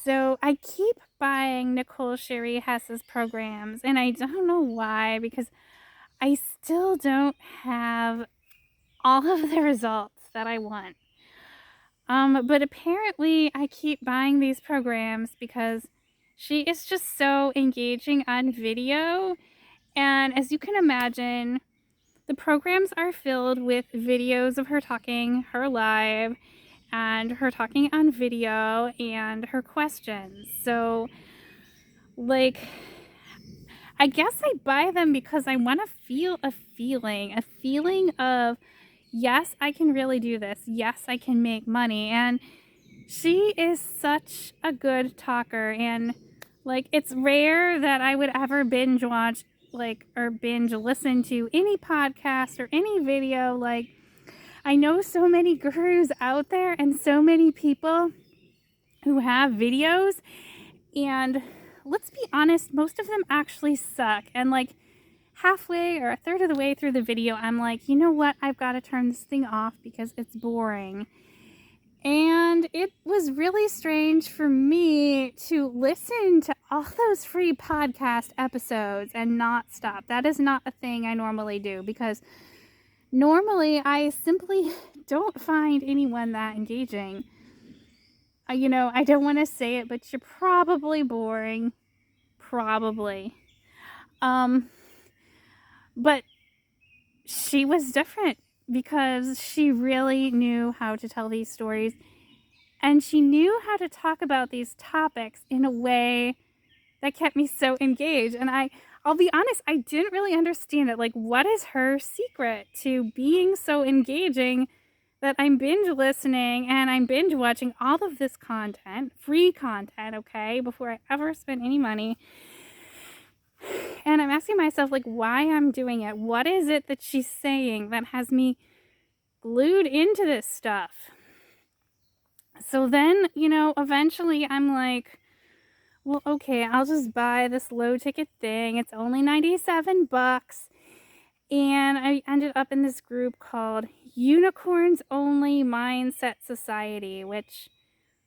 So I keep buying Nicole Sherry Hess's programs, and I don't know why, because I still don't have all of the results that I want. But apparently I keep buying these programs because she is just so engaging on video. And as you can imagine, the programs are filled with videos of her talking, her live, and her talking on video and her questions. So, like, I guess I buy them because I want to feel a feeling of, yes, I can really do this. Yes, I can make money. And she is such a good talker. And, like, it's rare that I would ever binge watch, like, or binge listen to any podcast or any video. Like, I know so many gurus out there and so many people who have videos, and let's be honest, most of them actually suck. And like halfway or a third of the way through the video, I'm like, you know what? I've got to turn this thing off because it's boring. And it was really strange for me to listen to all those free podcast episodes and not stop. That is not a thing I normally do because normally I simply don't find anyone that engaging. I don't want to say it, but you're probably boring. Probably. Um, but she was different because she really knew how to tell these stories, and she knew how to talk about these topics in a way that kept me so engaged. And I'll be honest, I didn't really understand it. Like, what is her secret to being so engaging that I'm binge listening and I'm binge watching all of this content, free content, okay, before I ever spend any money? And I'm asking myself, like, why I'm doing it. What is it that she's saying that has me glued into this stuff? So then, eventually I'm like, well, okay, I'll just buy this low ticket thing. It's only 97 bucks. And I ended up in this group called Unicorns Only Mindset Society, which,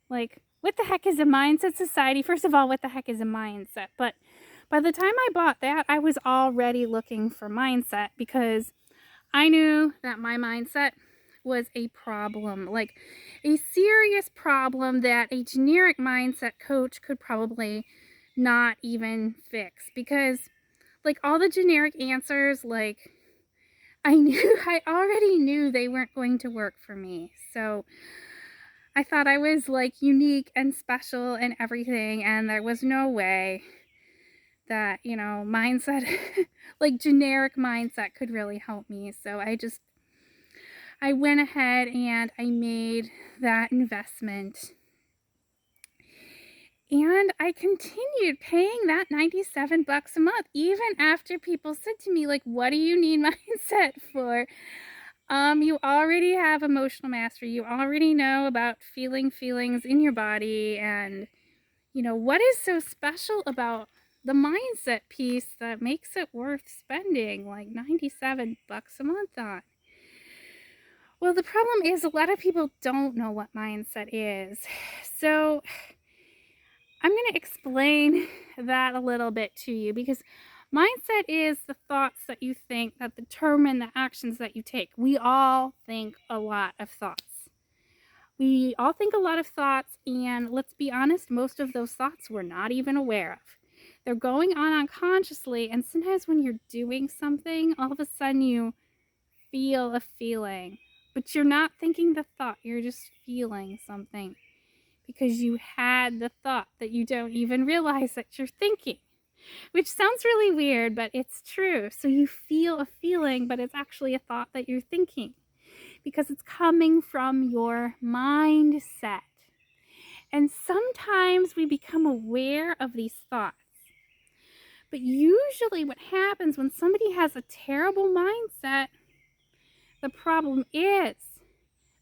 like, what the heck is a mindset society? First of all, what the heck is a mindset? But by the time I bought that, I was already looking for mindset because I knew that my mindset was a problem, like a serious problem that a generic mindset coach could probably not even fix. Because, like, all the generic answers, like, I already knew they weren't going to work for me. So I thought I was, like, unique and special and everything, and there was no way that, mindset, like generic mindset, could really help me. So I went ahead and I made that investment. And I continued paying that 97 bucks a month, even after people said to me, like, what do you need mindset for? You already have emotional mastery. You already know about feeling feelings in your body. And, what is so special about the mindset piece that makes it worth spending like 97 bucks a month on? Well, the problem is a lot of people don't know what mindset is. So I'm going to explain that a little bit to you, because mindset is the thoughts that you think that determine the actions that you take. We all think a lot of thoughts. We all think a lot of thoughts, and let's be honest, most of those thoughts we're not even aware of. They're going on unconsciously, and sometimes when you're doing something, all of a sudden you feel a feeling, but you're not thinking the thought, you're just feeling something because you had the thought that you don't even realize that you're thinking, which sounds really weird, but it's true. So you feel a feeling, but it's actually a thought that you're thinking because it's coming from your mindset. And sometimes we become aware of these thoughts. But usually what happens when somebody has a terrible mindset, the problem is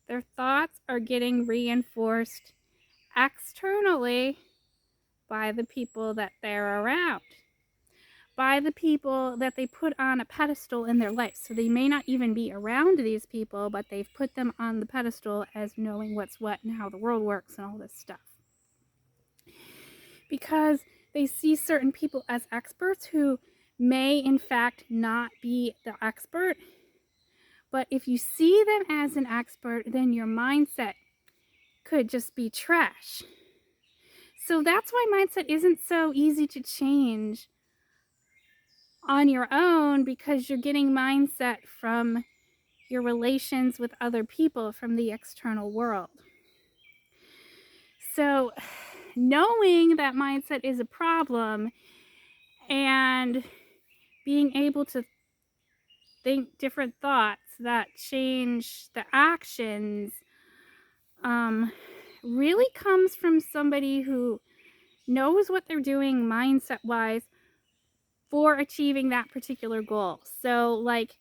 their thoughts are getting reinforced externally by the people that they're around, by the people that they put on a pedestal in their life. So they may not even be around these people, but they've put them on the pedestal as knowing what's what and how the world works and all this stuff. because they see certain people as experts who may in fact not be the expert. But if you see them as an expert, then your mindset could just be trash. So that's why mindset isn't so easy to change on your own, because you're getting mindset from your relations with other people, from the external world. So knowing that mindset is a problem and being able to think different thoughts that change the actions really comes from somebody who knows what they're doing mindset wise for achieving that particular goal. So like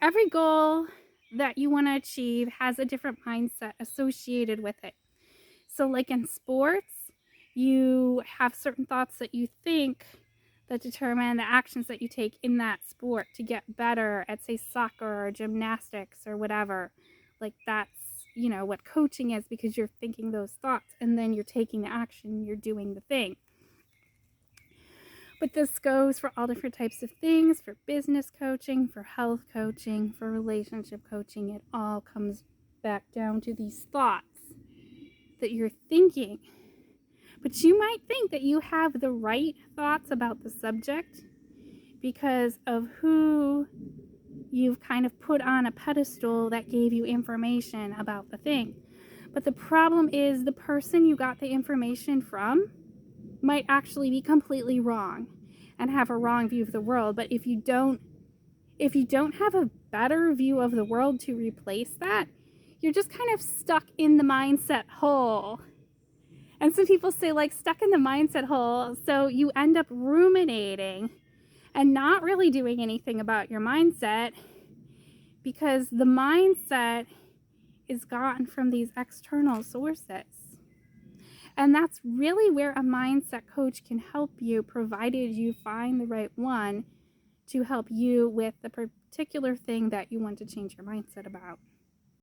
every goal that you want to achieve has a different mindset associated with it. So like in sports, you have certain thoughts that you think that determine the actions that you take in that sport to get better at, say, soccer or gymnastics or whatever. Like that's, what coaching is, because you're thinking those thoughts and then you're taking the action, you're doing the thing. But this goes for all different types of things, for business coaching, for health coaching, for relationship coaching. It all comes back down to these thoughts that you're thinking. But you might think that you have the right thoughts about the subject because of who you've kind of put on a pedestal that gave you information about the thing. But the problem is the person you got the information from might actually be completely wrong and have a wrong view of the world. But if you don't have a better view of the world to replace that, you're just kind of stuck in the mindset hole. And some people say, like, stuck in the mindset hole, so you end up ruminating and not really doing anything about your mindset, because the mindset is gotten from these external sources. And that's really where a mindset coach can help you, provided you find the right one to help you with the particular thing that you want to change your mindset about.